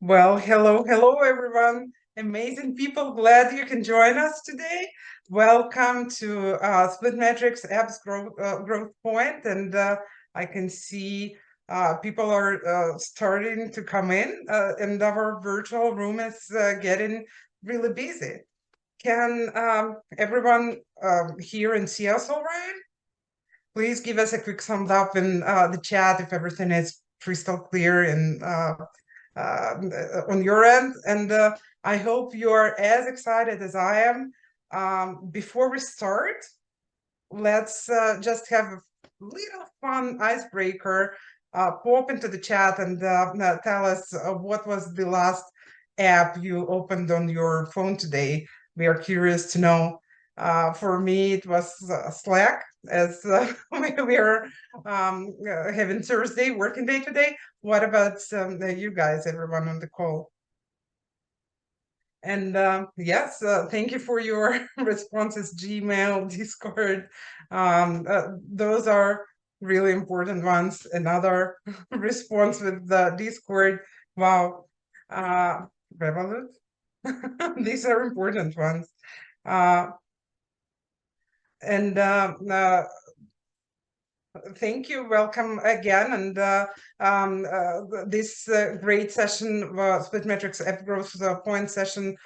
Well, hello, everyone. Amazing people. Glad you can join us today. Welcome to SplitMetrics Apps Growth Point. And I can see people are starting to come in, and our virtual room is getting really busy. Can everyone hear and see us all right? Please give us a quick thumbs up in the chat if everything is crystal clear and on your end. And I hope you are as excited as I am. Before we start, let's just have a little fun icebreaker. Pop into the chat and tell us what was the last app you opened on your phone today. We are curious to know. For me, it was Slack, as we are having Thursday working day today. What about you guys, everyone on the call? And yes, thank you for your responses, Gmail, Discord. Those are really important ones. Another response with the Discord. Wow. Revolut. These are important ones. Uh, and Thank you. Welcome again. And this great session, SplitMetrics App Growth Point session,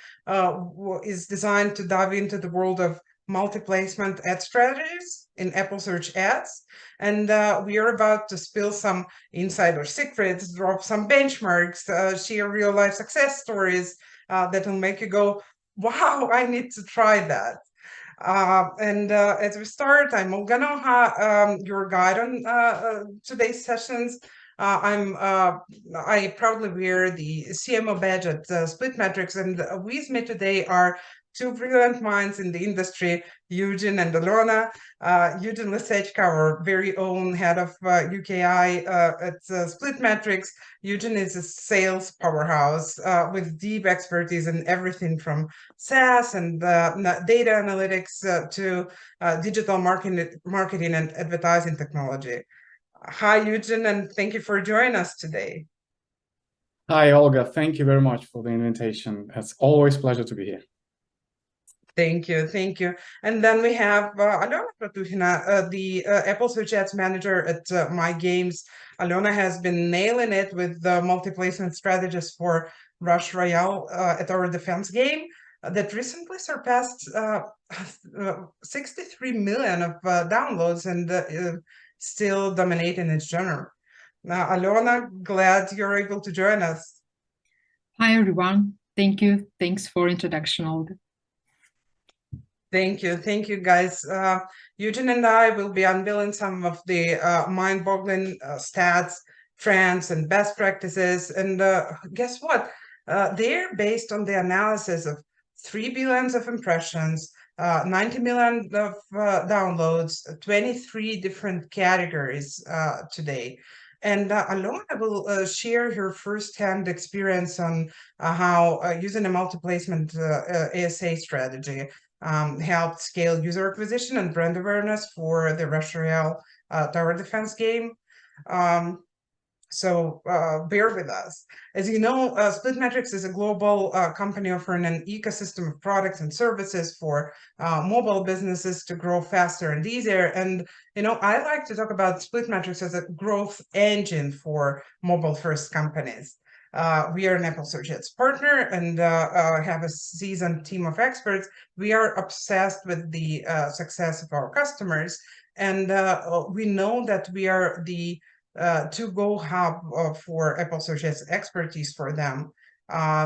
is designed to dive into the world of multi-placement ad strategies in Apple Search Ads. And we are about to spill some insider secrets, drop some benchmarks, share real-life success stories that will make you go, wow, I need to try that. As we start, I'm Olga Noha, your guide on today's sessions. I proudly wear the CMO badge at SplitMetrics, and with me today are two brilliant minds in the industry, Eugene and Alona. Eugene Lisechka, our very own head of UKI at SplitMetrics. Eugene is a sales powerhouse with deep expertise in everything from SaaS and data analytics to digital marketing and advertising technology. Hi, Eugene, and thank you for joining us today. Hi, Olga. Thank you very much for the invitation. It's always a pleasure to be here. Thank you, thank you. And then we have Alona Pratuhina, the Apple Search Ads Manager at MY.GAMES. Alona has been nailing it with the multi-placement strategies for Rush Royale at our defense game that recently surpassed 63 million of downloads and still dominating its genre. Now, Alona, glad you're able to join us. Hi, everyone. Thank you. Thanks for introduction, Olga. Thank you, guys. Eugene and I will be unveiling some of the mind-boggling stats, trends, and best practices. And guess what? They're based on the analysis of 3 billion of impressions, 90 million of downloads, 23 different categories today. And Alona will share her first-hand experience on how using a multi-placement ASA strategy helped scale user acquisition and brand awareness for the Rush Royale tower defense game. So bear with us. As you know, SplitMetrics is a global company offering an ecosystem of products and services for mobile businesses to grow faster and easier. And, I like to talk about SplitMetrics as a growth engine for mobile-first companies. We are an Apple Search Ads partner and have a seasoned team of experts. We are obsessed with the success of our customers. And we know that we are the to-go hub for Apple Search Ads expertise for them.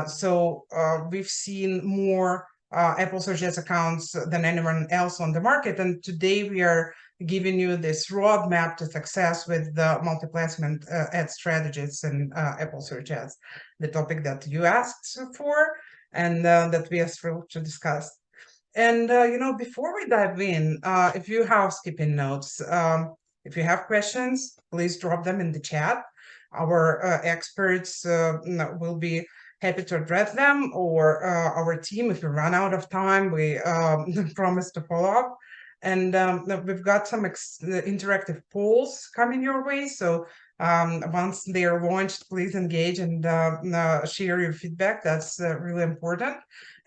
So we've seen more Apple Search Ads accounts than anyone else on the market. And today we are giving you this roadmap to success with the multi-placement ad strategies and Apple Search Ads, the topic that you asked for and that we are thrilled to discuss. And, before we dive in, a few housekeeping notes. If you have questions, please drop them in the chat. Our experts will be happy to address them, or our team, if we run out of time, we promise to follow up. And we've got some interactive polls coming your way. So Once they are launched, please engage and share your feedback. That's really important.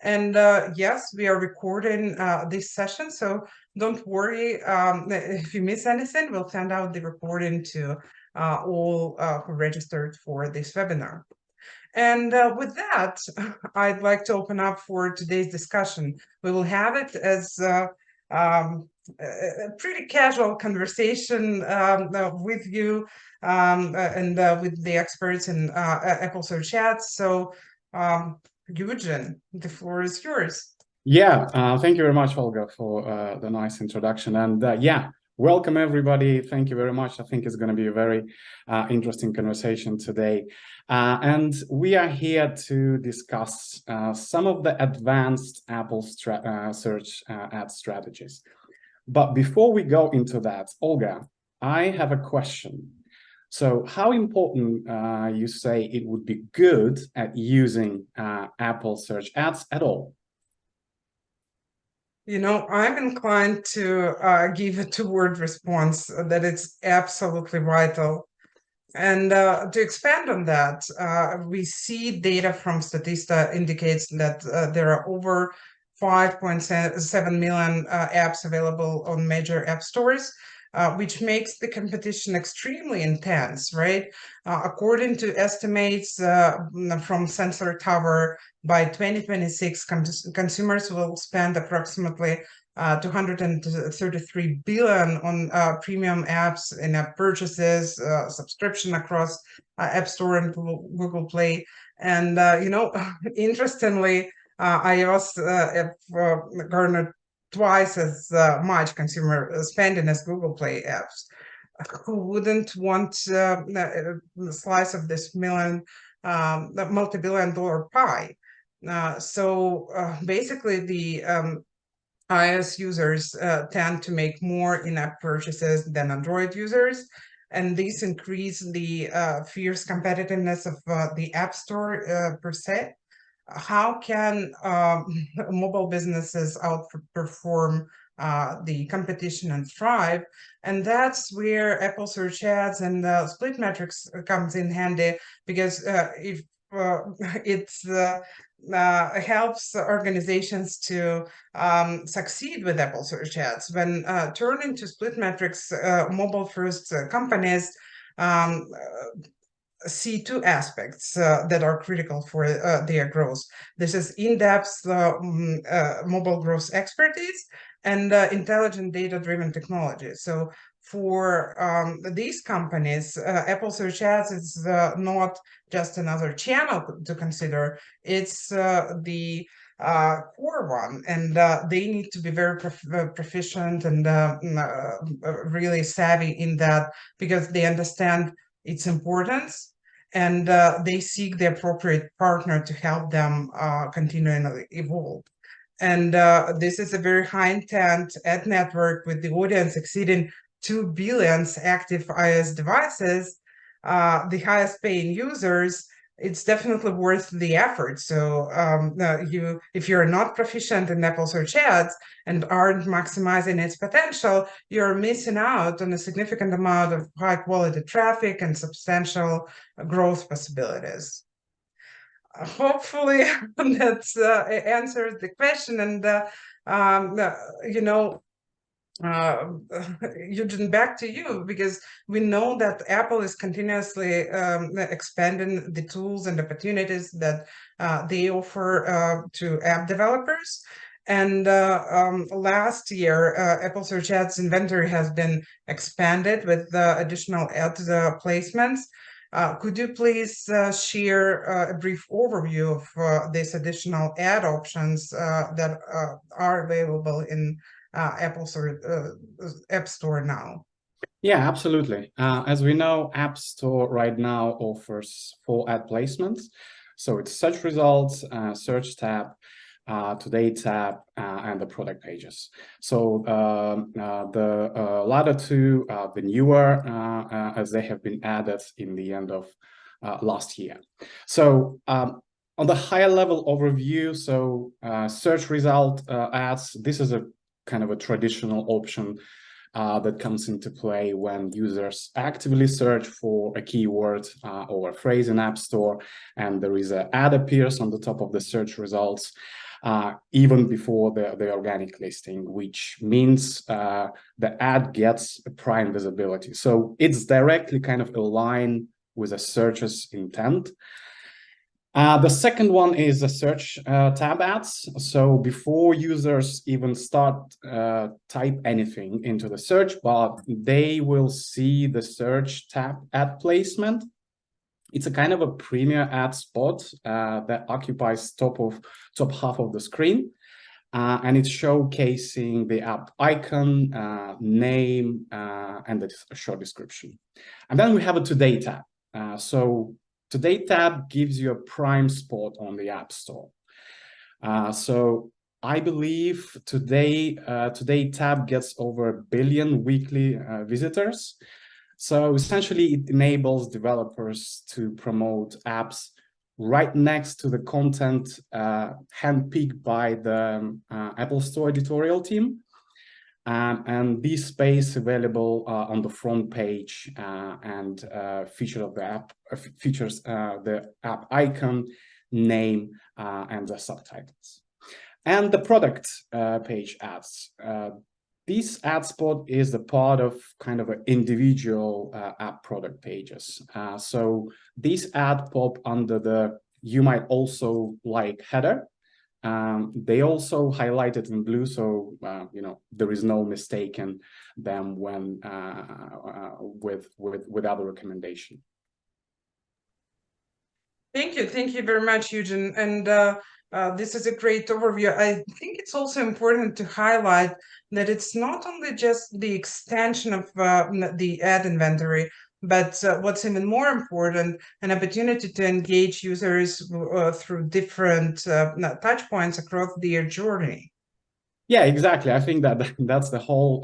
And yes, we are recording this session, so don't worry if you miss anything. We'll send out the recording to all who registered for this webinar. And with that, I'd like to open up for today's discussion. We will have it as a pretty casual conversation with you and with the experts in Apple Search Ads. So, Eugen, the floor is yours. Yeah, thank you very much, Olga, for the nice introduction. And yeah, welcome everybody. Thank you very much. I think it's going to be a very interesting conversation today. And we are here to discuss some of the advanced Apple search ad strategies. But before we go into that, Olga, I have a question. So how important you say it would be good at using Apple search ads at all? You know, I'm inclined to give a two-word response that it's absolutely vital. And to expand on that, we see data from Statista indicates that there are over 5.7 million apps available on major app stores, which makes the competition extremely intense, right? According to estimates from Sensor Tower, by 2026, consumers will spend approximately 233 billion on premium apps, in-app purchases, subscription across App Store and Google Play. And, you know, interestingly, iOS garnered twice as much consumer spending as Google Play apps. Who wouldn't want a slice of this multi-billion-dollar pie? So basically, the iOS users tend to make more in-app purchases than Android users, and this increases the fierce competitiveness of the App Store per se. How can mobile businesses outperform the competition and thrive? And that's where Apple Search Ads and SplitMetrics comes in handy, because if it's helps organizations to succeed with Apple Search Ads. When turning to SplitMetrics, mobile-first companies see two aspects that are critical for their growth. This is in-depth mobile growth expertise and intelligent data-driven technology. So for these companies, Apple Search Ads is not just another channel to consider. It's the core one, and they need to be very proficient and really savvy in that, because they understand its importance, and they seek the appropriate partner to help them continually evolve. And this is a very high intent ad network with the audience exceeding 2 billion active iOS devices, the highest paying users. It's definitely worth the effort. So if you're not proficient in Apple Search Ads and aren't maximizing its potential, you're missing out on a significant amount of high quality traffic and substantial growth possibilities. Hopefully that answers the question. And you know, Eugen, back to you, because we know that Apple is continuously expanding the tools and opportunities that they offer to app developers. And last year, Apple Search Ads inventory has been expanded with additional ad placements. Could you please share a brief overview of these additional ad options that are available in Apple App Store now? Yeah, absolutely. As we know, App Store right now offers 4 ad placements. So it's search results, search tab, today tab, and the product pages. So the latter two, the newer, as they have been added in the end of last year. So on the higher level overview, so search result ads, this is a kind of a traditional option that comes into play when users actively search for a keyword or a phrase in App Store, and there is an ad appears on the top of the search results, even before the organic listing, which means the ad gets a prime visibility. So it's directly kind of aligned with a searcher's intent. The second one is the search tab ads. So before users even start type anything into the search bar, they will see the search tab ad placement. It's a kind of a premier ad spot that occupies top half of the screen. And it's showcasing the app icon, name, and the short description. And then we have a Today tab. So Today tab gives you a prime spot on the App Store. So I believe Today tab gets over 1 billion weekly visitors. So essentially, it enables developers to promote apps right next to the content handpicked by the Apple Store editorial team. And this space available on the front page and features the app icon, name, and the subtitles. And the product page ads. This ad spot is the part of kind of an individual app product pages. So this ad pop under the "you might also like" header. They also highlighted in blue, so there is no mistaking them when with other recommendation. Thank you very much, Eugene. And this is a great overview. I think it's also important to highlight that it's not only just the extension of the ad inventory, but what's even more important, an opportunity to engage users through different touch points across their journey. Yeah, exactly. I think that's the whole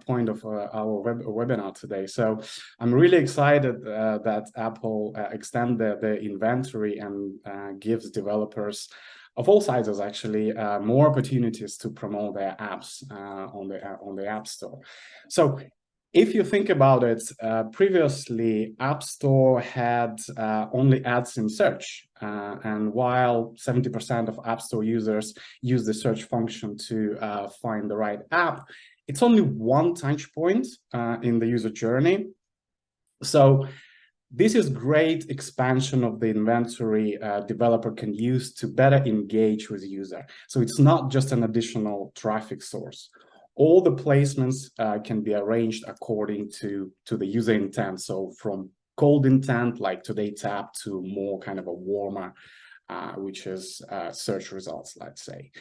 point of our webinar today. So I'm really excited that Apple extend the inventory and gives developers of all sizes actually more opportunities to promote their apps on the App Store. So if you think about it, previously App Store had only ads in search, and while 70% of App Store users use the search function to find the right app, it's only one touch point in the user journey. So this is great expansion of the inventory developer can use to better engage with user. So it's not just an additional traffic source. All the placements can be arranged according to the user intent. So from cold intent, like Today tab, to more kind of a warmer, which is search results, let's say.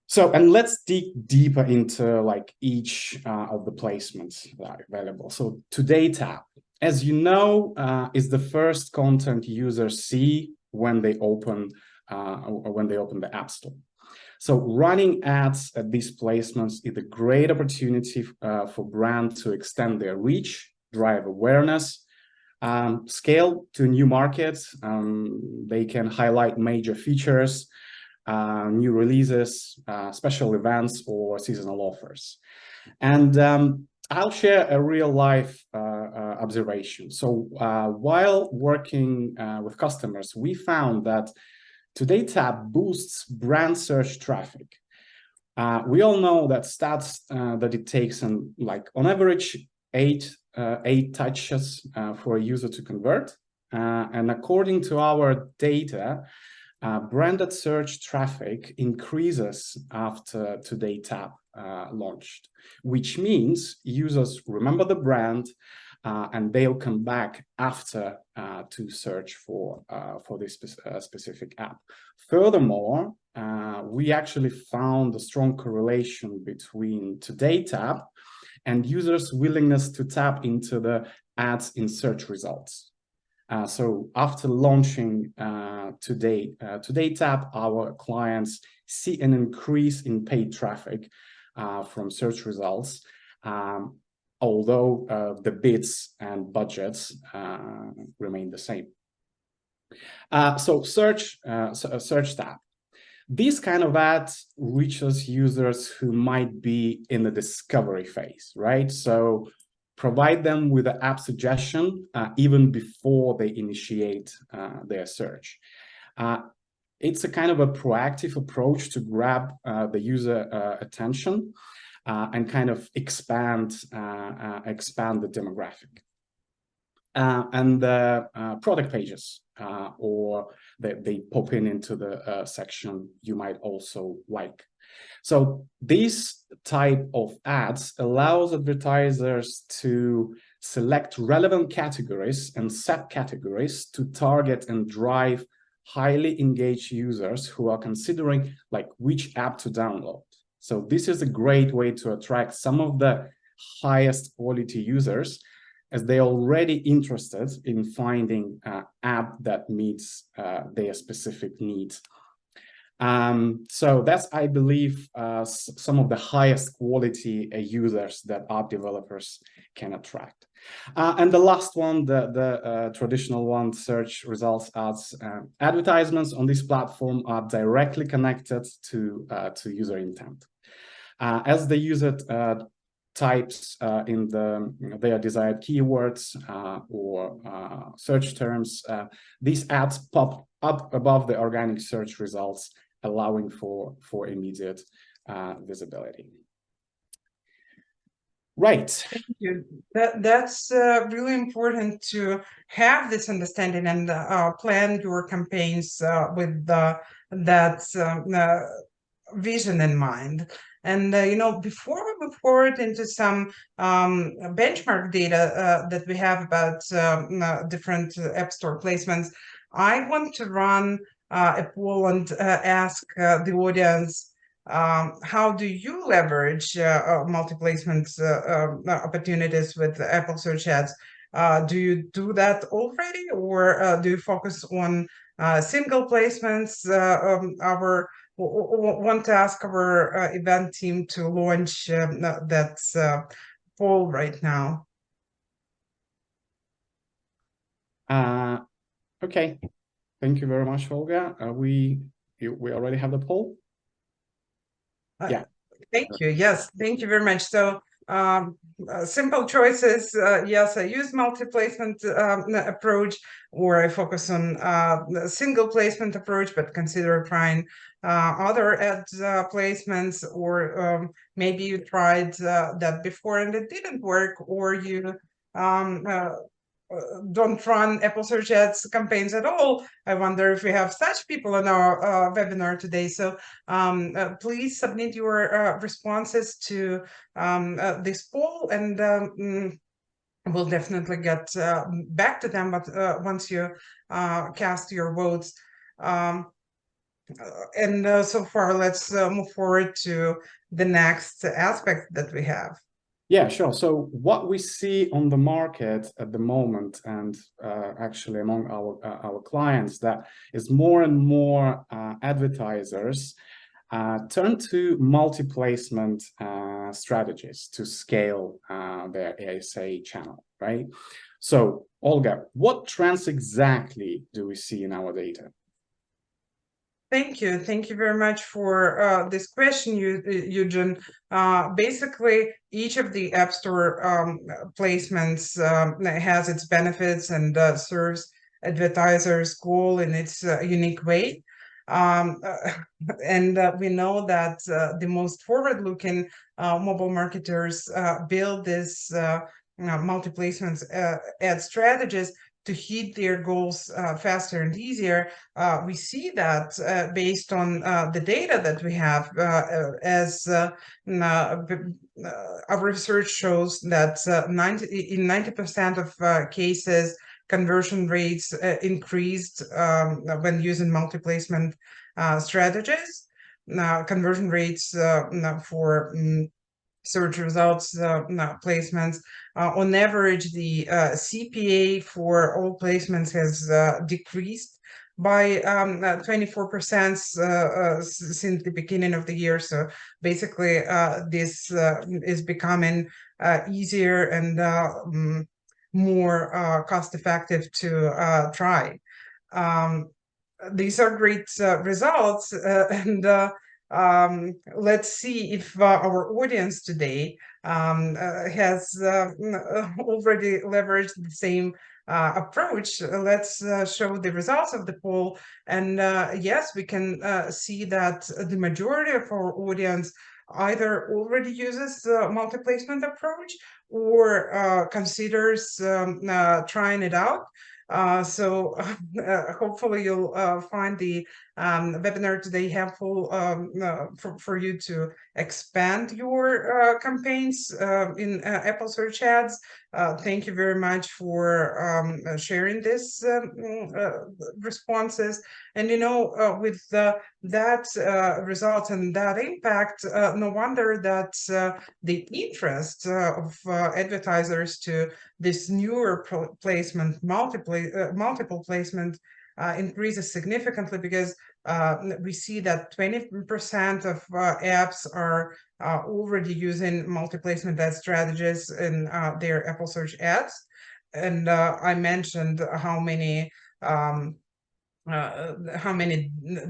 So, and let's dig deeper into like each of the placements that are available. So Today tab, as you know, is the first content users see when they open the App Store. So running ads at these placements is a great opportunity for brands to extend their reach, drive awareness, scale to new markets. They can highlight major features, new releases, special events, or seasonal offers. And I'll share a real life observation. So while working with customers, we found that Today tab boosts brand search traffic. We all know that stats that it takes on average eight touches for a user to convert. And according to our data, branded search traffic increases after Today tab launched, which means users remember the brand and they'll come back after to search for this specific app. Furthermore, we actually found a strong correlation between Today tab and users' willingness to tap into the ads in search results. So after launching Today tab, our clients see an increase in paid traffic from search results, although the bids and budgets remain the same. So search tab. This kind of ads reaches users who might be in the discovery phase, right? So provide them with an app suggestion even before they initiate their search. It's a kind of a proactive approach to grab the user attention and kind of expand the demographic. And the product pages, or they pop into the section you might also like. So this type of ads allows advertisers to select relevant categories and subcategories to target and drive highly engaged users who are considering like which app to download. So this is a great way to attract some of the highest quality users, as they're already interested in finding an app that meets their specific needs. So that's, I believe, some of the highest quality users that app developers can attract. And the last one, the traditional one, search results ads. Advertisements on this platform are directly connected to user intent. As the user types in their desired keywords or search terms, these ads pop up above the organic search results, allowing for immediate visibility. Right. Thank you. That's really important to have this understanding and plan your campaigns with that vision in mind. And you know, before we move forward into some benchmark data that we have about different App Store placements, I want to run a poll and ask the audience, how do you leverage multi-placement opportunities with Apple Search Ads? Do you do that already, or do you focus on single placements? Want to ask our event team to launch that poll right now. Okay, thank you very much, Olga. We already have the poll. Yeah. Thank you. Yes, thank you very much. So simple choices. Yes, I use multi-placement approach, or I focus on a single placement approach, but consider trying other ad placements, or maybe you tried that before and it didn't work, or you don't run Apple Search Ads campaigns at all. I wonder if we have such people in our webinar today. So please submit your responses to this poll, and we'll definitely get back to them. But once you cast your votes. And so far, let's move forward to the next aspect that we have. Yeah, sure. So what we see on the market at the moment, and actually among our clients, that is more and more advertisers turn to multi-placement strategies to scale their ASA channel, right? So, Olga, what trends exactly do we see in our data? Thank you. Thank you very much for this question, Eugene. Basically, each of the App Store placements has its benefits and serves advertisers' goal in its unique way. And we know that the most forward-looking mobile marketers build this multi-placement ad strategies to hit their goals faster and easier. We see that based on the data that we have, as our research shows that in 90% of cases, conversion rates increased when using multi-placement strategies. Conversion rates for search results placements, on average, the CPA for all placements has decreased by 24% since the beginning of the year. So basically, this is becoming easier and more cost-effective to try. these are great results, and let's see if our audience today has already leveraged the same approach. Let's show the results of the poll, and yes, we can see that the majority of our audience either already uses the multi-placement approach or considers trying it out. So hopefully you'll find the webinar today helpful for you to expand your campaigns in Apple Search Ads. Thank you very much for sharing this responses. And with that results and that impact, no wonder that the interest of advertisers to this newer placement, multiple placement increases significantly, because we see that 20% of apps are already using multi-placement ad strategies in their Apple Search Ads. And I mentioned how many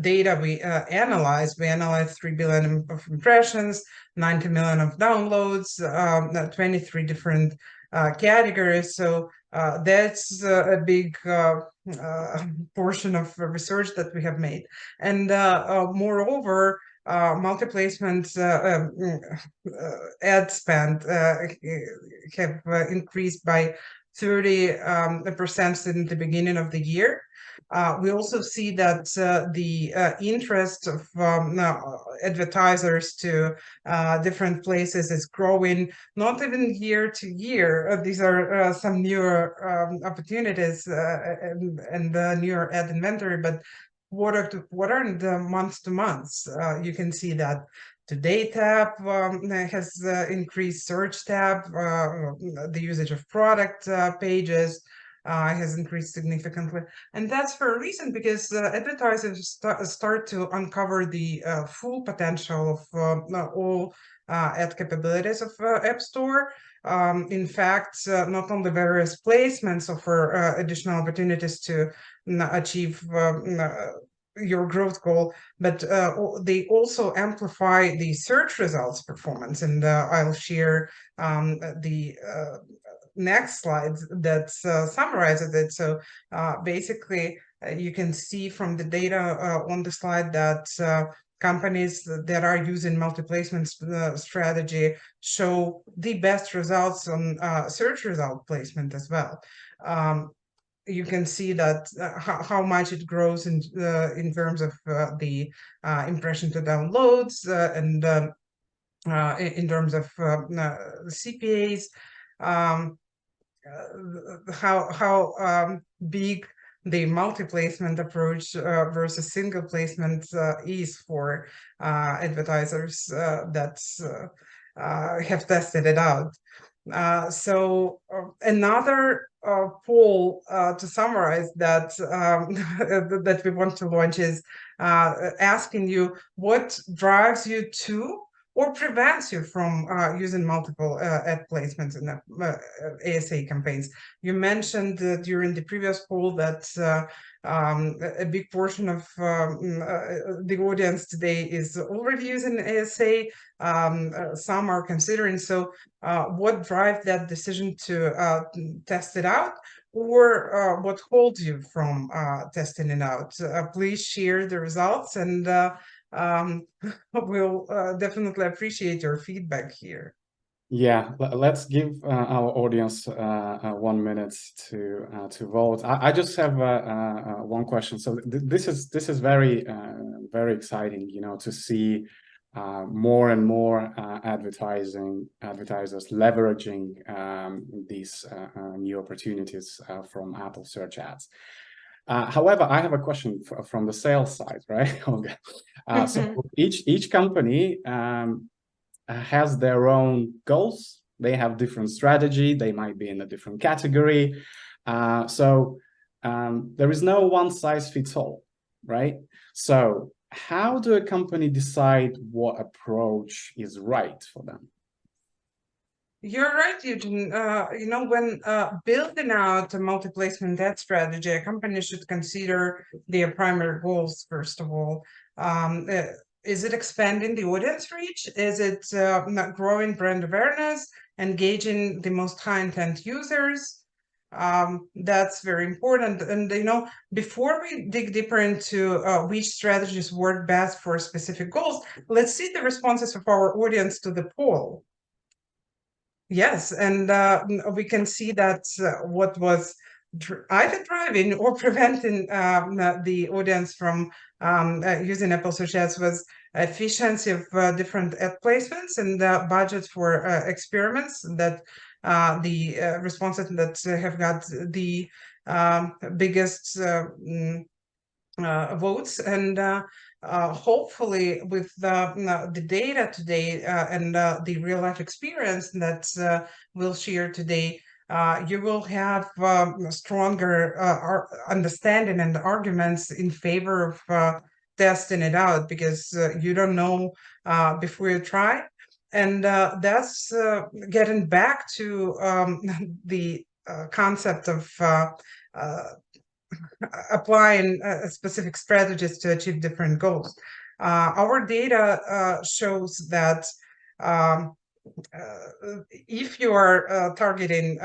data we analyzed. We analyzed 3 billion of impressions, 90 million of downloads, 23 different categories. So that's a big portion of research that we have made. And moreover, multi-placement ad spend have increased by 30% since the beginning of the year. We also see that the interest of advertisers to different places is growing, not even year to year. These are some newer opportunities and newer ad inventory, but quarter to quarter and month to month. You can see that Today tab has increased, search tab, the usage of product pages has increased significantly. And that's for a reason, because advertisers start to uncover the full potential of all ad capabilities of App Store. In fact, not only various placements offer additional opportunities to achieve your growth goal, but they also amplify the search results performance. And I'll share the next slide that summarizes it. So basically, you can see from the data on the slide that companies that are using multi-placement strategy show the best results on search result placement as well. You can see that how much it grows in terms of the impression to downloads and in terms of CPAs, how big the multi-placement approach versus single placement is for advertisers that have tested it out. So another poll to summarize that that we want to launch is asking you what drives you to or prevents you from using multiple ad placements in ASA campaigns. You mentioned during the previous poll that a big portion of the audience today is already using ASA. Some are considering. So what drives that decision to test it out, or what holds you from testing it out? Please share the results, and we'll definitely appreciate your feedback here. Yeah, let's give our audience 1 minute to vote. I just have one question. So this is very very exciting, to see more and more advertisers leveraging these new opportunities from Apple Search Ads. However, I have a question from the sales side, right, Olga? So each company has their own goals. They have different strategy. They might be in a different category. So there is no one size fits all, right? So how do a company decide what approach is right for them? You're right, Eugene. When building out a multi-placement ad strategy, a company should consider their primary goals, first of all. Um, uh, is it expanding the audience reach? Is it growing brand awareness, engaging the most high intent users? That's very important. And, before we dig deeper into which strategies work best for specific goals, let's see the responses of our audience to the poll. Yes, and we can see that what was either driving or preventing the audience from using Apple Search Ads was efficiency of different ad placements and budget for experiments. That the responses that have got the biggest votes, and hopefully with the data today and the real life experience that we'll share today, you will have stronger understanding and arguments in favor of testing it out, because you don't know before you try. And that's getting back to the concept of applying specific strategies to achieve different goals. Our data shows that um, if you are targeting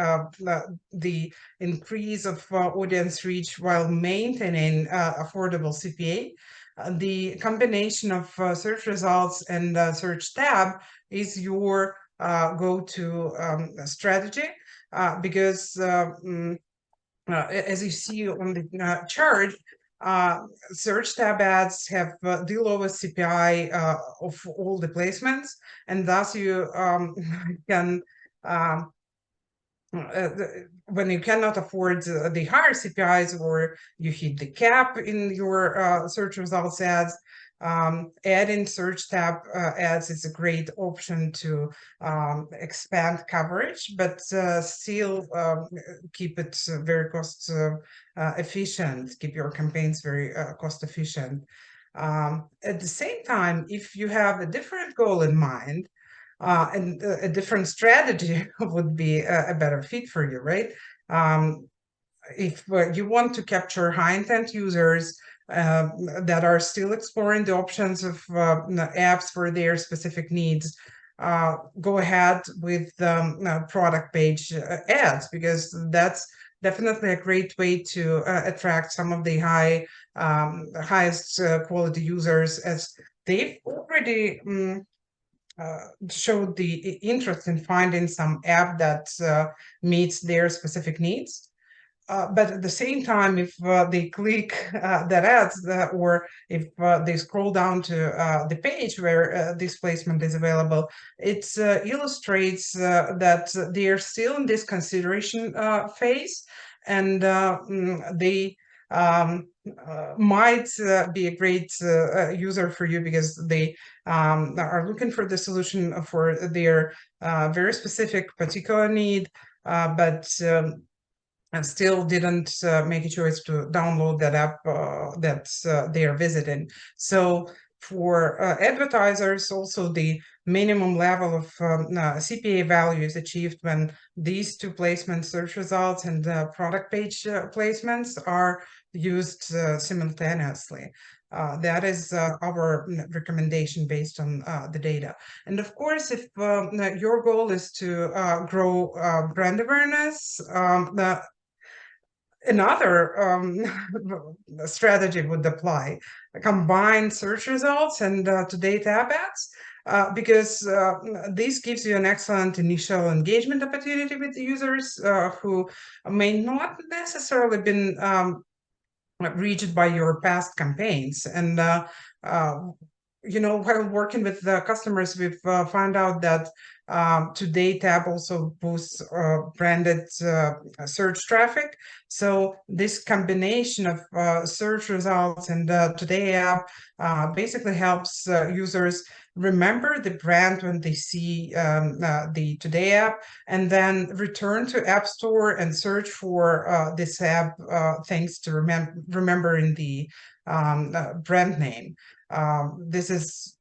the increase of audience reach while maintaining affordable CPA, the combination of search results and search tab is your go-to strategy, because as you see on the chart, search tab ads have the lowest CPI of all the placements, and thus you can when you cannot afford the higher CPIs, or you hit the cap in your search results ads, adding search tab ads is a great option to expand coverage, but still keep it very cost efficient, keep your campaigns very cost efficient. At the same time, if you have a different goal in mind, and a different strategy would be a better fit for you, right? If you want to capture high intent users that are still exploring the options of apps for their specific needs, go ahead with product page ads, because that's definitely a great way to attract some of the highest quality users, as they've already showed the interest in finding some app that meets their specific needs. But at the same time, if they click that ads, or if they scroll down to the page where this placement is available, it illustrates that they are still in this consideration phase, and they might be a great user for you, because they are looking for the solution for their very specific particular need, but and still didn't make a choice to download that app that they are visiting. So for advertisers, also the minimum level of CPA value is achieved when these two placements, search results and product page placements, are used simultaneously. That is our recommendation based on the data. And of course, if your goal is to grow brand awareness, another strategy would apply: combine search results and today tab ads, because this gives you an excellent initial engagement opportunity with the users who may not necessarily been reached by your past campaigns. And while working with the customers, we've found out that Today tab also boosts branded search traffic. So this combination of search results and Today app basically helps users remember the brand when they see the Today app, and then return to App Store and search for this app, thanks to remembering the brand name. This is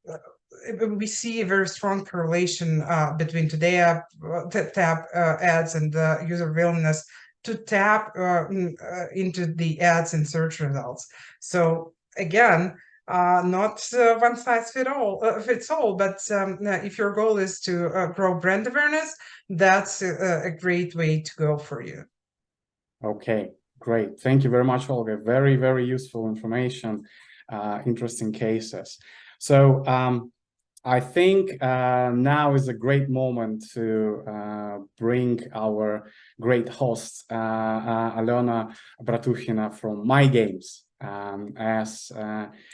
we see a very strong correlation between Today App tab ads and user willingness to tap into the ads in search results. So again, not one size fits all, but if your goal is to grow brand awareness, that's a great way to go for you. Okay, great. Thank you very much, Olga. Very, very useful information, interesting cases. So I think now is a great moment to bring our great host, Alena Bratukhina from MY.GAMES, as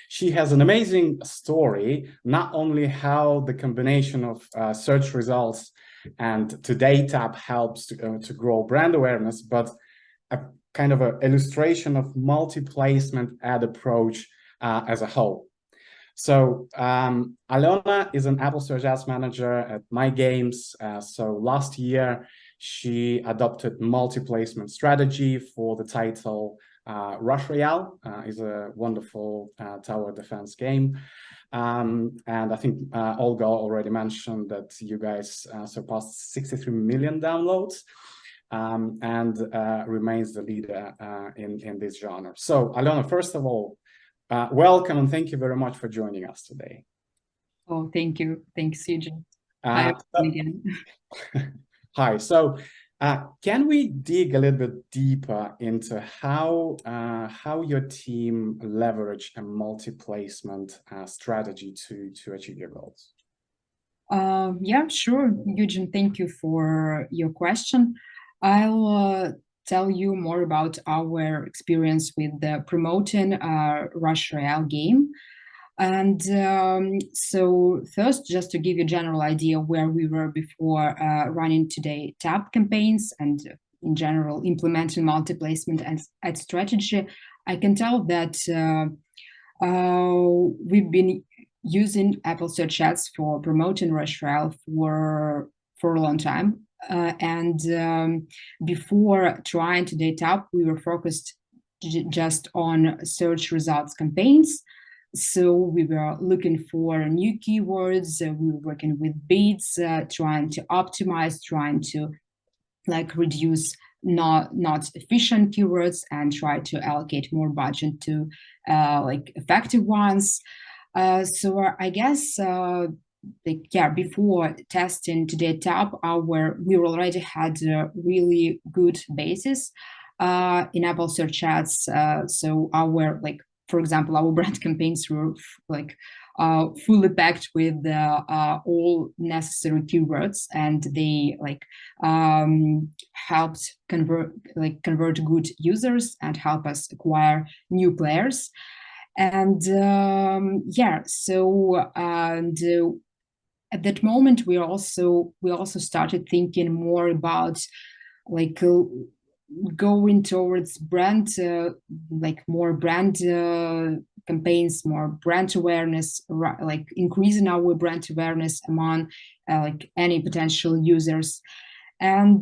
she has an amazing story, not only how the combination of search results and Today tab helps to grow brand awareness, but a kind of an illustration of multi-placement ad approach as a whole. So Alena is an Apple Search Ads Manager at MY.GAMES. So last year, she adopted multi-placement strategy for the title Rush Royale. Is a wonderful tower defense game. And I think Olga already mentioned that you guys surpassed 63 million downloads. And remains the leader in this genre. So, Alena, first of all, welcome and thank you very much for joining us today. Oh, thank you. Thanks, Eugene. Hi again. Hi. So, can we dig a little bit deeper into how your team leverage a multi-placement strategy to achieve your goals? Yeah, sure, Eugene. Thank you for your question. I'll tell you more about our experience with promoting Rush Royale game. And so first, just to give you a general idea where we were before running Today tab campaigns and in general implementing multi-placement and ad strategy, I can tell that we've been using Apple Search Ads for promoting Rush Royale for a long time. And before trying Today tab, we were focused just on search results campaigns. So we were looking for new keywords. We were working with bids, trying to optimize, trying to reduce not efficient keywords and try to allocate more budget to effective ones. So I guess before testing Today tab, we already had a really good basis in Apple Search Ads. So for example, our brand campaigns were fully packed with all necessary keywords, and they helped convert good users and help us acquire new players. And at that moment, we also started thinking more about going towards brand, more brand campaigns, more brand awareness, increasing our brand awareness among any potential users. And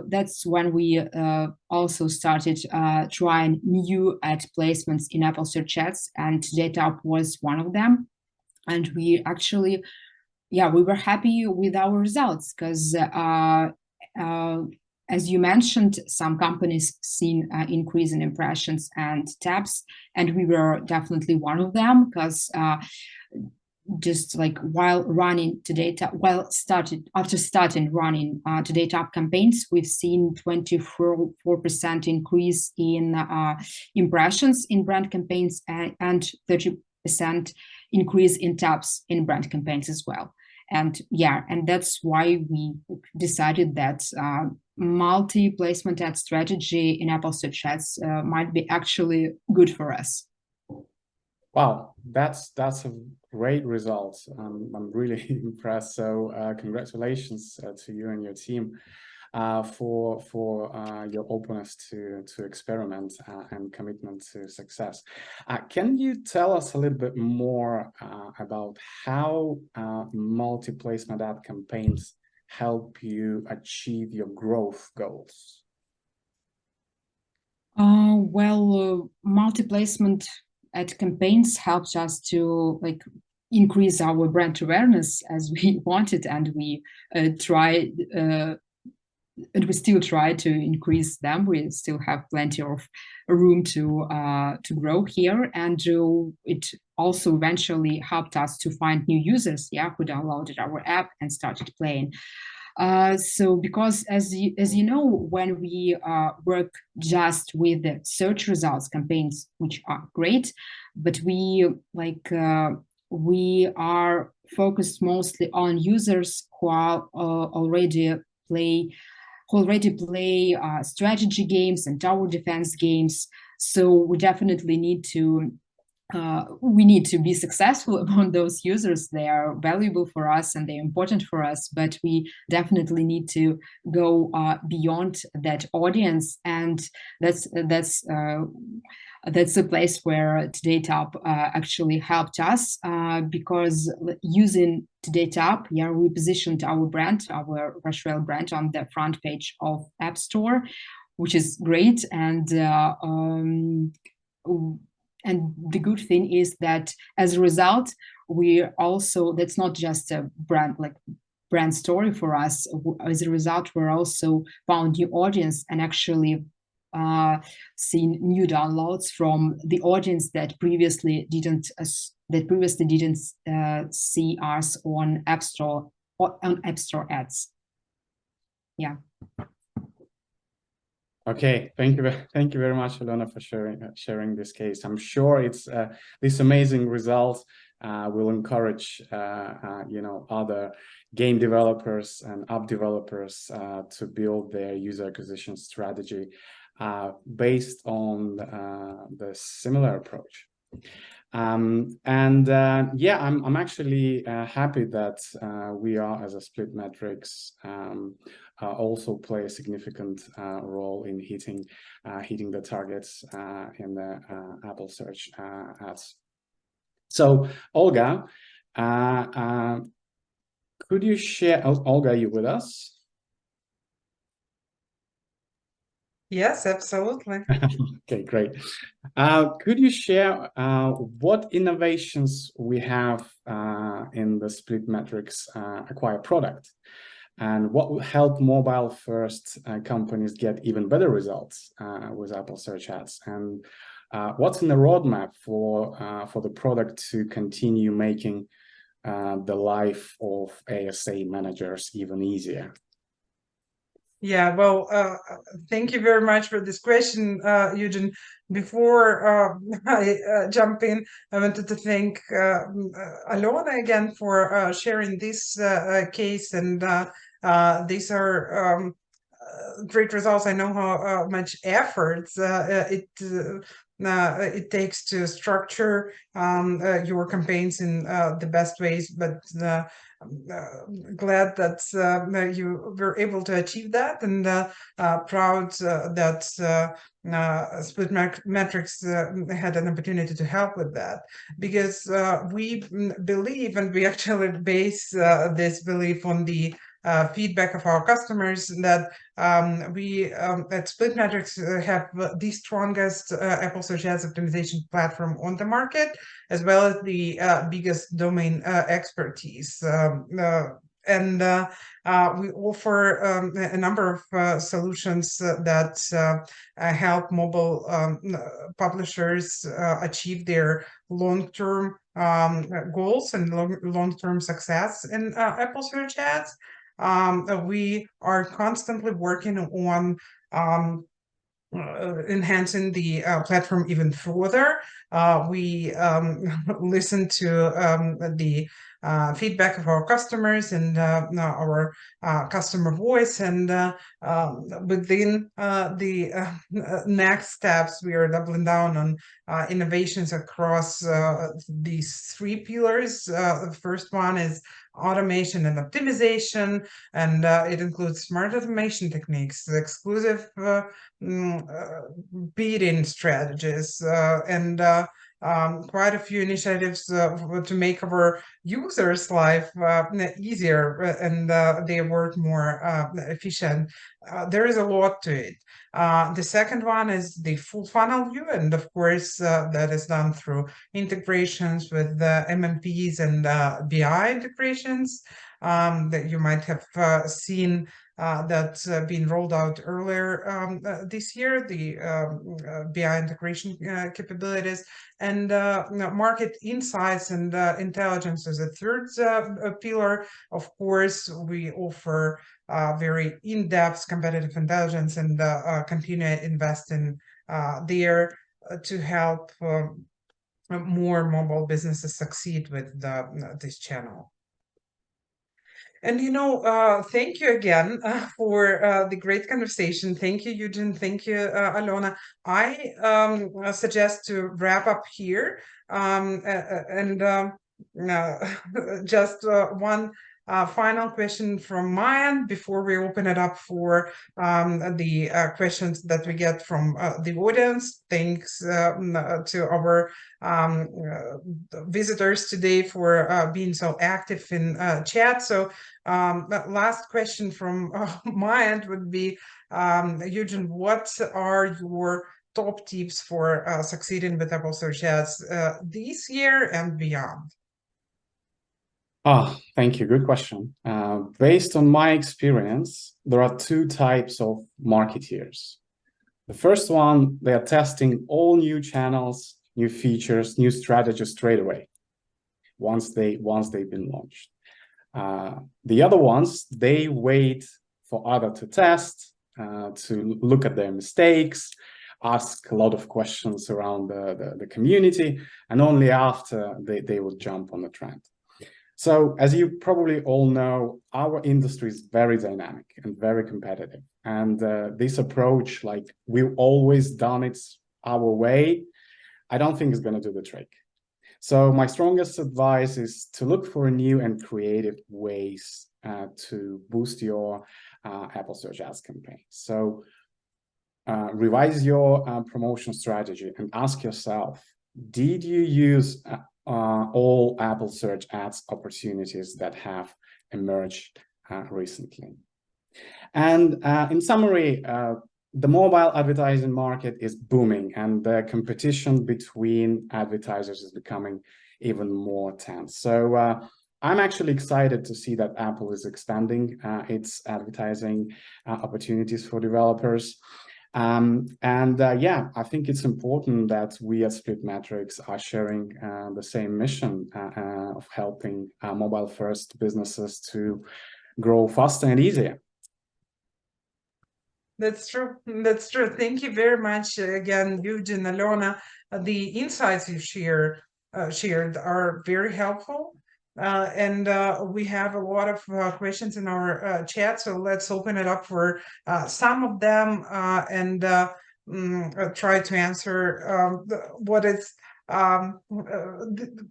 that's when we also started trying new ad placements in Apple Search Ads, and Today tab was one of them. And we actually, we were happy with our results because as you mentioned, some companies seen increase in impressions and tabs, and we were definitely one of them because just while running Today tab, after starting running Today tab campaigns, we've seen 24% increase in impressions in brand campaigns and 30% increase in tabs in brand campaigns as well. And that's why we decided that multi-placement ad strategy in Apple Search Ads might be actually good for us. Wow, that's a great result. I'm really impressed. So congratulations to you and your team for your openness to experiment and commitment to success. Can you tell us a little bit more about how multi-placement ad campaigns help you achieve your growth goals? Multi-placement ad campaigns helps us to increase our brand awareness as we wanted, and we still try to increase them. We still have plenty of room to grow here, and it also eventually helped us to find new users, who downloaded our app and started playing. So because as you know, when we work just with the search results campaigns, which are great, but we are focused mostly on users who are already play strategy games and tower defense games. So we definitely need to be successful among those users. They are valuable for us and they're important for us, but we definitely need to go beyond that audience, and that's a place where Today Top actually helped us, because using Today Top, we positioned our brand, our Rushwell brand, on the front page of App Store, which is great. And the good thing is that as a result, that's not just a brand story for us. As a result, we're also found new audience and actually seen new downloads from the audience that previously didn't see us on App Store or on App Store ads. Yeah. Okay, thank you very much, Alona, for sharing this case. I'm sure it's this amazing result will encourage other game developers and app developers to build their user acquisition strategy based on the similar approach. I'm actually happy that we are, as a SplitMetrics, also play a significant role in hitting the targets in the Apple search ads. So, Olga, could you share? Olga, are you with us? Yes, absolutely. Okay, great. Could you share what innovations we have in the SplitMetrics Acquire product, and what will help mobile-first companies get even better results with Apple search ads? And what's in the roadmap for the product to continue making the life of ASA managers even easier? Yeah, well, thank you very much for this question, Eugene. Before I jump in, I wanted to thank Alona again for sharing this case, and these are great results. I know how much effort it takes to structure your campaigns in the best ways, but glad that you were able to achieve that, and proud that SplitMetrics had an opportunity to help with that, because we believe, and we actually base this belief on the feedback of our customers, that we at SplitMetrics have the strongest Apple Search Ads optimization platform on the market, as well as the biggest domain expertise. And we offer a number of solutions that help mobile publishers achieve their long-term goals and long-term success in Apple Search Ads. We are constantly working on enhancing the platform even further. We listen to the feedback of our customers and our customer voice, and within the next steps, we are doubling down on innovations across these three pillars. The first one is automation and optimization, and it includes smart automation techniques, exclusive bidding strategies, and quite a few initiatives to make our users' life easier and their work more efficient. There is a lot to it. The second one is the full funnel view, and of course, that is done through integrations with MMPs and BI integrations that you might have seen that's been rolled out earlier this year, the BI integration capabilities, and market insights and intelligence as a third pillar. Of course, we offer very in-depth competitive intelligence and continue to invest in there to help more mobile businesses succeed with this channel. And thank you again for the great conversation. Thank you, Eugene. Thank you, Alona. I suggest to wrap up here and just one final question from my end before we open it up for the questions that we get from the audience. Thanks to our visitors today for being so active in chat. So last question from my end would be, Eugene, what are your top tips for succeeding with Apple Search Ads this year and beyond? Thank you. Good question. Based on my experience, there are two types of marketeers. The first one, they are testing all new channels, new features, new strategies straight away once they've been launched. The other ones, they wait for others to test, to look at their mistakes, ask a lot of questions around the community, and only after they will jump on the trend. So as you probably all know, our industry is very dynamic and very competitive. And this approach, like we've always done it our way, I don't think is going to do the trick. So my strongest advice is to look for new and creative ways to boost your Apple Search Ads campaign. So revise your promotion strategy and ask yourself, did you use all Apple Search Ads opportunities that have emerged recently? And in summary, the mobile advertising market is booming, and the competition between advertisers is becoming even more tense. So I'm actually excited to see that Apple is expanding its advertising opportunities for developers. Yeah, I think it's important that we at SplitMetrics are sharing the same mission of helping mobile-first businesses to grow faster and easier. That's true. That's true. Thank you very much again, Eugene, Alona. The insights you shared are very helpful. And we have a lot of questions in our chat, so let's open it up for some of them and try to answer what is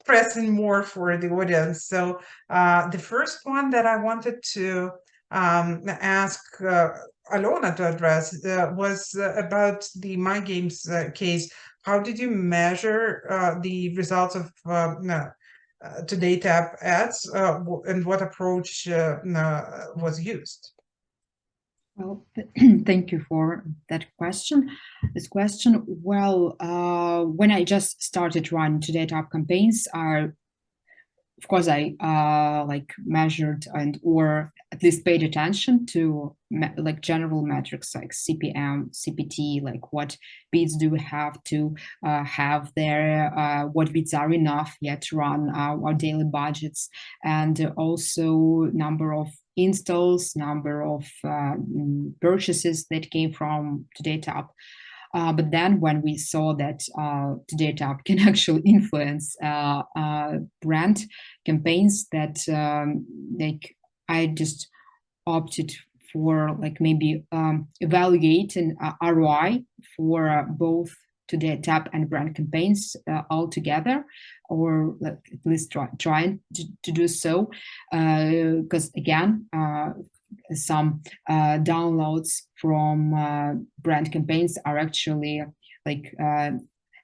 pressing more for the audience. So the first one that I wanted to ask Alona to address was about the MY.GAMES case. How did you measure the results of Today Tab ads and what approach was used? Well, thank you for that question. Well, when I just started running Today Tab campaigns, of course, I like measured and or at least paid attention to like general metrics like CPM, CPT, like what bids do we have to have there, what bids are enough yet to run our daily budgets, and also number of installs, number of purchases that came from Today Tab. But then when we saw that Today Tab can actually influence brand campaigns, that like I just opted for like maybe evaluating ROI for both Today Tab and brand campaigns all together, or at least trying to do so, because again, some downloads from brand campaigns are actually like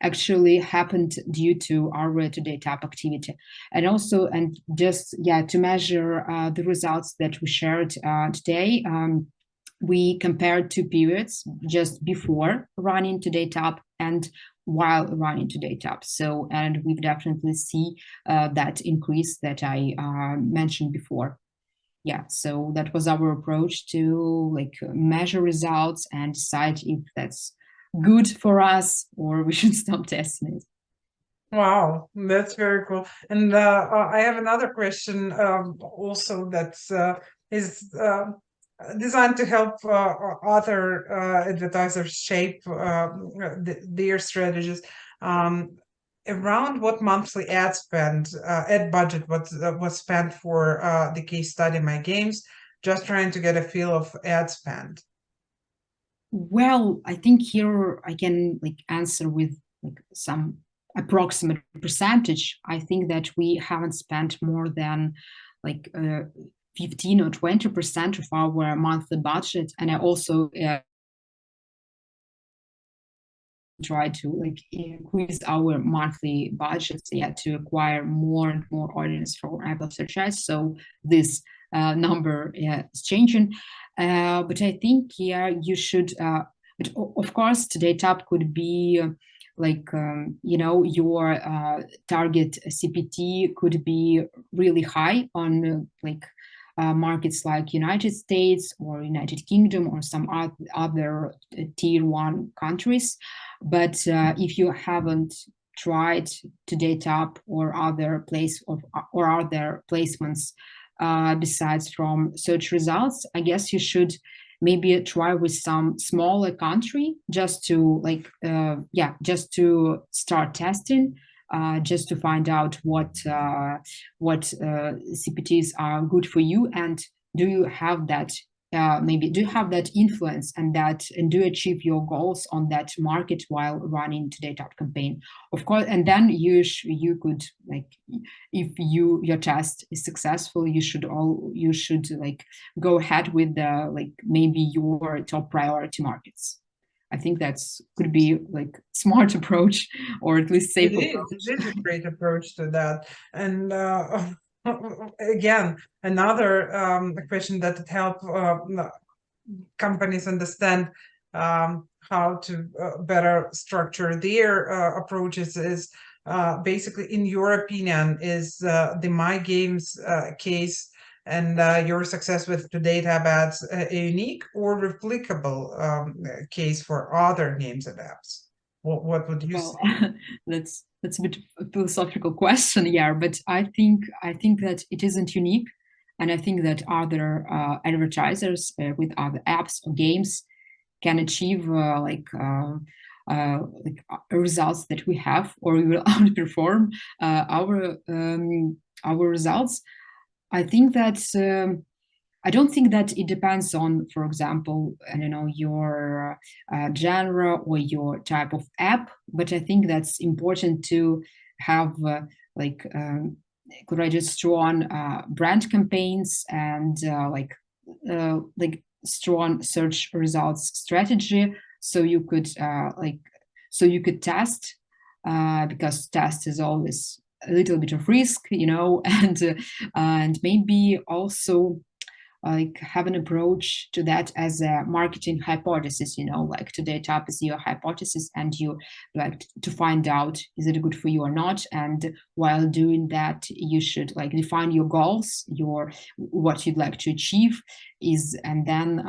actually happened due to our Today Tap activity. And also, and just, yeah, to measure the results that we shared today, we compared 2 periods, just before running Today Tap and while running Today Tap. So, and we definitely see that increase that I mentioned before. Yeah, so that was our approach to like measure results and decide if that's good for us or we should stop testing it. Wow, that's very cool. And I have another question also that's is designed to help other advertisers shape their strategies. Around what monthly ad spend, ad budget was spent for the case study MY.GAMES? Just trying to get a feel of ad spend. Well, I think here I can like answer with like some approximate percentage. I think that we haven't spent more than like 15 or 20% of our monthly budget, and I also try to like increase our monthly budgets, yeah, to acquire more and more audience for Apple Search Ads. So this number is changing, but I think, yeah, you should. But of course, Today Tap could be like you know, your target CPT could be really high on like markets like United States or United Kingdom or some other tier 1 countries. But if you haven't tried Today Tap or other other placements besides from search results, I guess you should maybe try with some smaller country just to like yeah, just to start testing, just to find out what CPTs are good for you, and do you have that maybe do you have that influence and do you achieve your goals on that market while running Today Tap campaign, of course. And then you could like, if your test is successful, you should like go ahead with the like maybe your top priority markets. I think that's could be like smart approach, or at least safe approach. It is a great approach to that. And again, another question that would help companies understand how to better structure their approaches is basically, in your opinion, is the MY.GAMES case and your success with Today Tap ads a unique or replicable case for other games and apps? What would you say? That's a bit of a philosophical question, yeah, but I think that it isn't unique, and I think that other advertisers with other apps or games can achieve results that we have, or we will outperform our results. I think that I don't think that it depends on, for example, I don't know, your genre or your type of app, but I think that's important to have like create strong brand campaigns and like strong search results strategy, so you could test, because test is always a little bit of risk, you know, and maybe also like have an approach to that as a marketing hypothesis, you know, like Today Tap is your hypothesis, and you like to find out is it good for you or not. And while doing that, you should like define your goals, what you'd like to achieve is, and then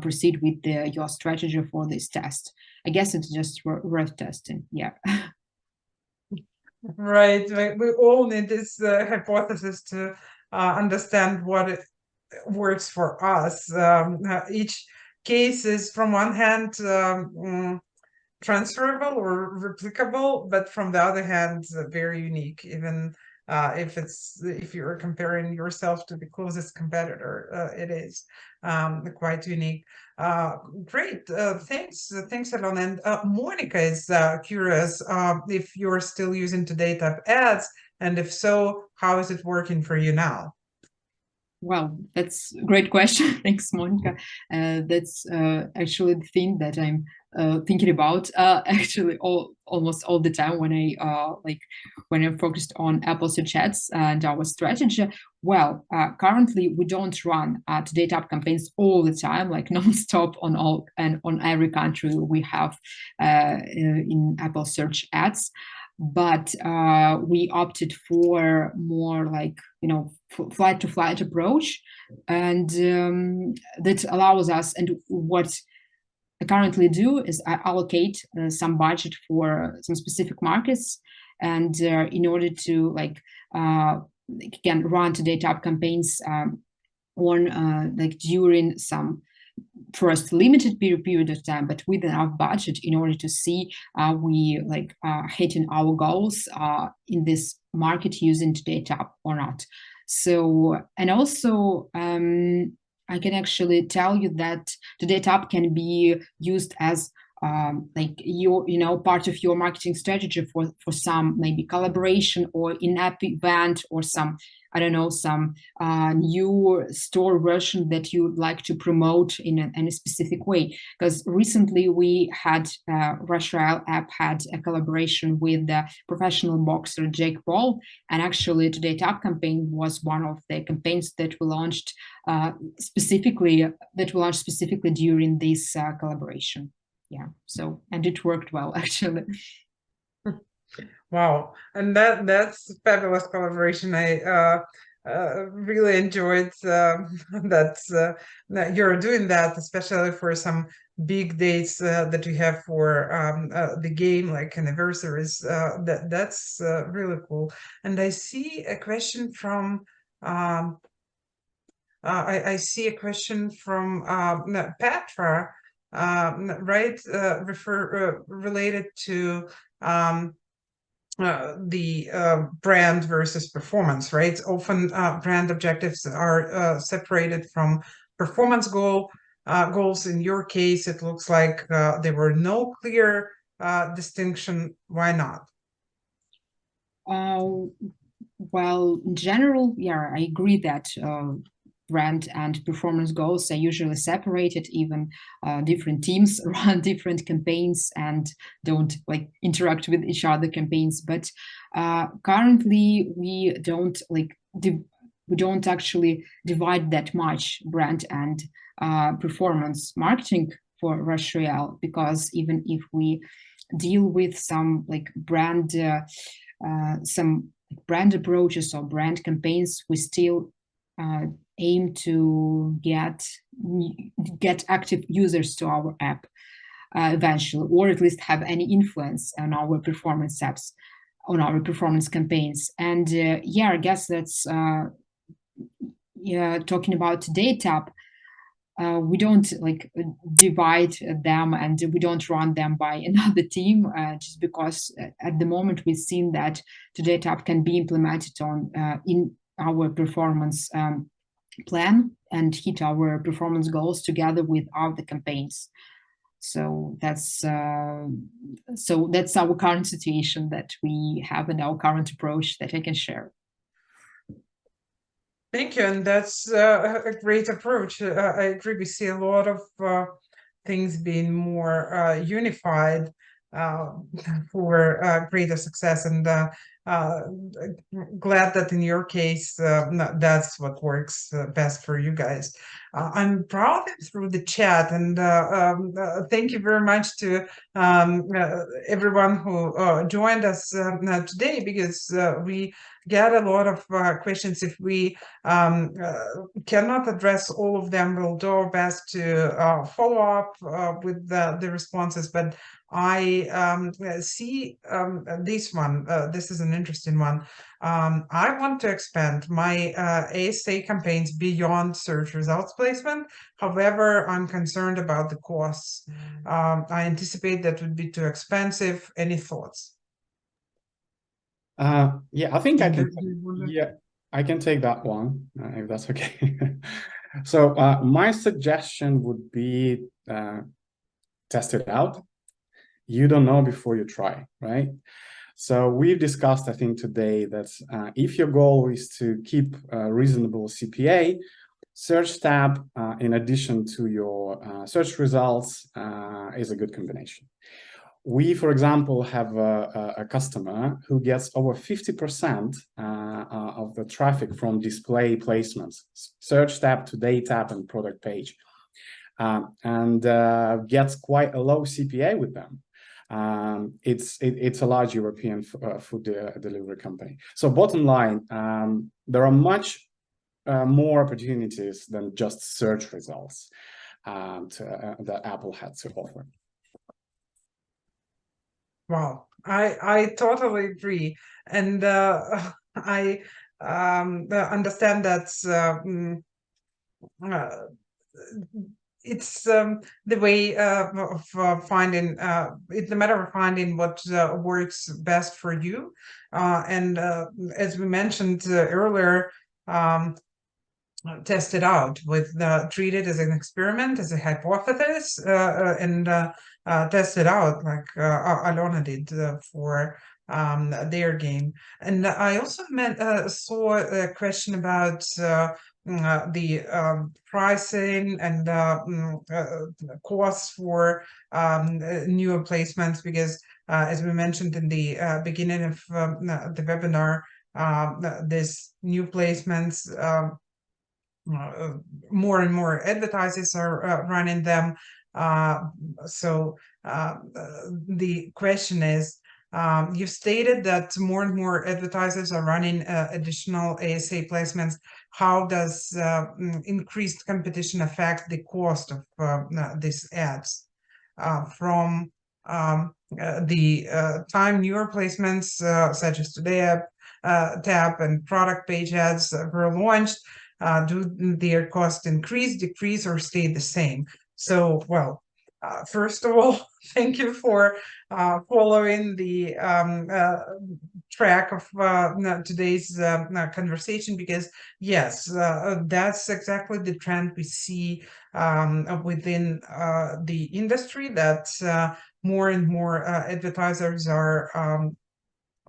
proceed with your strategy for this test. I guess it's just worth testing. Yeah. Right. We all need this hypothesis to understand what it works for us. Each case is, from one hand, transferable or replicable, but from the other hand, very unique, even if you're comparing yourself to the closest competitor, it is quite unique. Great, thanks, Alon. And Monica is curious if you're still using Today Tap ads, and if so, how is it working for you now? Well, that's a great question. Thanks, Monica. That's actually the thing that I'm thinking about actually almost all the time when I focused on Apple Search Ads and our strategy. Well, currently we don't run Today Tap campaigns all the time, like non-stop on every country we have in Apple Search Ads. But we opted for more like, flight-to-flight approach, and that allows us. And what I currently do is I allocate some budget for some specific markets, and in order to again run Today Tap campaigns on during some first limited period of time, but with enough budget in order to see we hitting our goals in this market using Today Tap or not. So, and also I can actually tell you that Today Tap can be used as part of your marketing strategy for some maybe collaboration or in-app event or some, I don't know, some new store version that you would like to promote in a specific way. Because recently we had Russia app had a collaboration with the professional boxer Jake Paul, and actually Today Tap campaign was one of the campaigns that we launched specifically during this collaboration. Yeah, so, and it worked well actually. Wow, and that's fabulous collaboration. I really enjoyed that you're doing that, especially for some big dates that you have for the game, like anniversaries. That's really cool. And I see a question from I see a question from Petra, right? Related to the brand versus performance, right? Often brand objectives are separated from performance goals. In your case, it looks like there were no clear distinction. Why not? Well, in general, yeah, I agree that brand and performance goals are usually separated. Even different teams run different campaigns and don't interact with each other campaigns. But currently we don't we don't actually divide that much brand and performance marketing for Rush Royale, because even if we deal with some brand brand approaches or brand campaigns, we still aim to get active users to our app eventually, or at least have any influence on our performance apps, on our performance campaigns. And yeah, I guess that's talking about Today Tap. We don't divide them and we don't run them by another team, just because at the moment we've seen that Today Tap can be implemented on in our performance plan and hit our performance goals together with other campaigns. So that's our current situation that we have and our current approach that I can share. Thank you, and that's a great approach. I agree. We see a lot of things being more unified for greater success, and glad that in your case that's what works best for you guys. I'm browsing through the chat, and thank you very much to everyone who joined us today, because we get a lot of questions. If we cannot address all of them, we'll do our best to follow up with the responses. But I see this one. This is an interesting one. I want to expand my ASA campaigns beyond search results placement. However, I'm concerned about the costs. I anticipate that would be too expensive. Any thoughts? Yeah, I think I can. Yeah, I can take that one if that's okay. So my suggestion would be test it out. You don't know before you try, right? So we've discussed, I think, today that if your goal is to keep a reasonable CPA, search tab, in addition to your search results, is a good combination. We, for example, have a customer who gets over 50% of the traffic from display placements, search tab, today tab, and product page, and gets quite a low CPA with them. It's a large European food delivery company. So bottom line, there are much more opportunities than just search results that Apple had to offer. Wow, I totally agree, and I understand that it's the way of finding it's the matter of finding what works best for you, and as we mentioned earlier, test it out with treat it as an experiment, as a hypothesis, and test it out like Alona did for their game. And I also saw a question about the pricing and costs for newer placements, because as we mentioned in the beginning of the webinar, this new placements, more and more advertisers are running them. So the question is, you stated that more and more advertisers are running additional ASA placements. How does increased competition affect the cost of these ads? From the time newer placements such as Today tab and product page ads were launched, do their cost increase, decrease, or stay the same? So, well, first of all, thank you for following the track of today's conversation, because yes, that's exactly the trend we see within the industry, that more and more advertisers are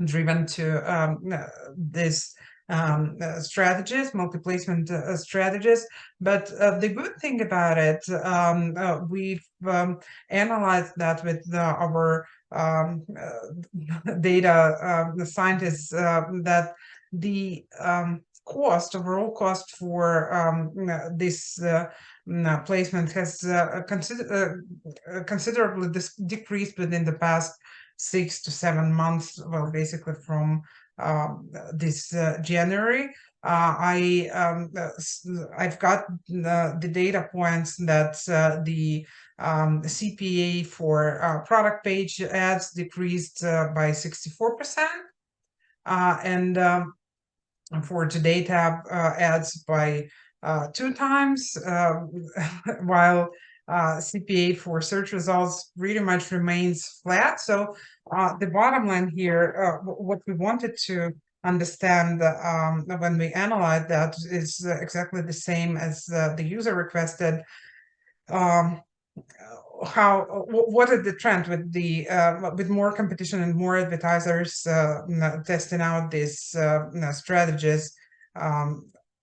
driven to this strategies, multi-placement strategies. But the good thing about it, we've analyzed that with our data scientists, that the overall cost for this placement has considerably decreased within the past 6 to 7 months. Well, basically from this January. I've got the data points that the CPA for product page ads decreased by 64%, and for Today tab ads by 2 times, while CPA for search results pretty much remains flat. So the bottom line here, what we wanted to understand when we analyze that is exactly the same as the user requested. What is the trend with the with more competition and more advertisers testing out these strategies?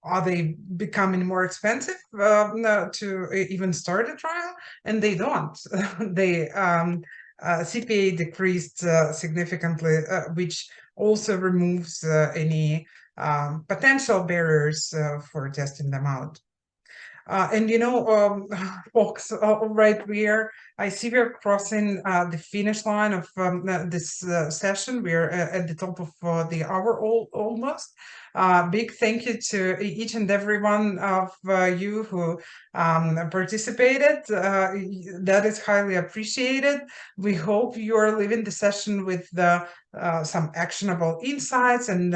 Are they becoming more expensive to even start a trial? And they don't. They CPA decreased significantly, which also removes any potential barriers for testing them out. And folks, right here, I see we're crossing the finish line of this session. We're at the top of the hour almost. Big thank you to each and every one of you who participated. That is highly appreciated. We hope you're leaving the session with some actionable insights and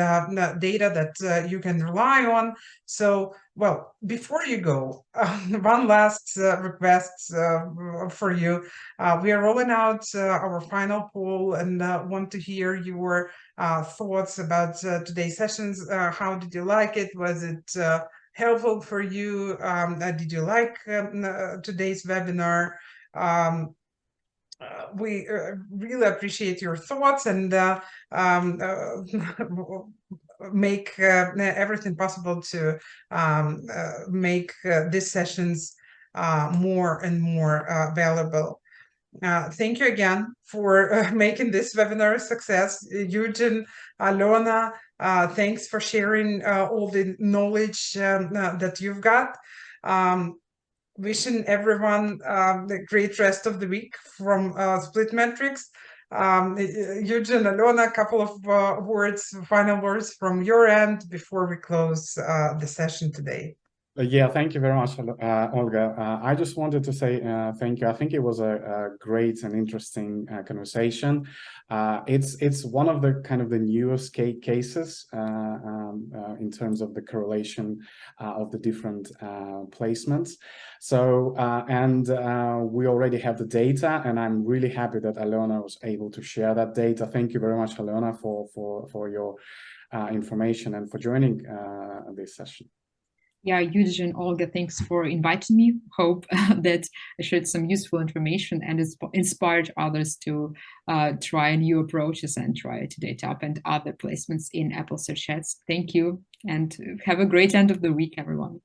data that you can rely on. So, well, before you go, one last request for you. We are rolling out our final poll and want to hear your thoughts about today's sessions. How did you like it? Was it helpful for you? Did you like today's webinar? We really appreciate your thoughts, and make everything possible to make these sessions more and more valuable. Thank you again for making this webinar a success. Eugene, Alona, thanks for sharing all the knowledge that you've got. Wishing everyone the great rest of the week from SplitMetrics. Eugene, Alona, a couple of final words from your end before we close the session today. Yeah, thank you very much, Olga. I just wanted to say thank you. I think it was a great and interesting conversation. It's one of the kind of the newest cases in terms of the correlation of the different placements. So, we already have the data, and I'm really happy that Alona was able to share that data. Thank you very much, Alona, for your information and for joining this session. Yeah, Eugene, Olga, thanks for inviting me. Hope that I shared some useful information and inspired others to try new approaches and try Today Top and other placements in Apple Search Ads. Thank you, and have a great end of the week, everyone.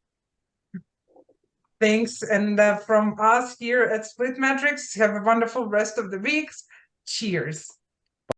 Thanks, and from us here at SplitMetrics, have a wonderful rest of the week. Cheers.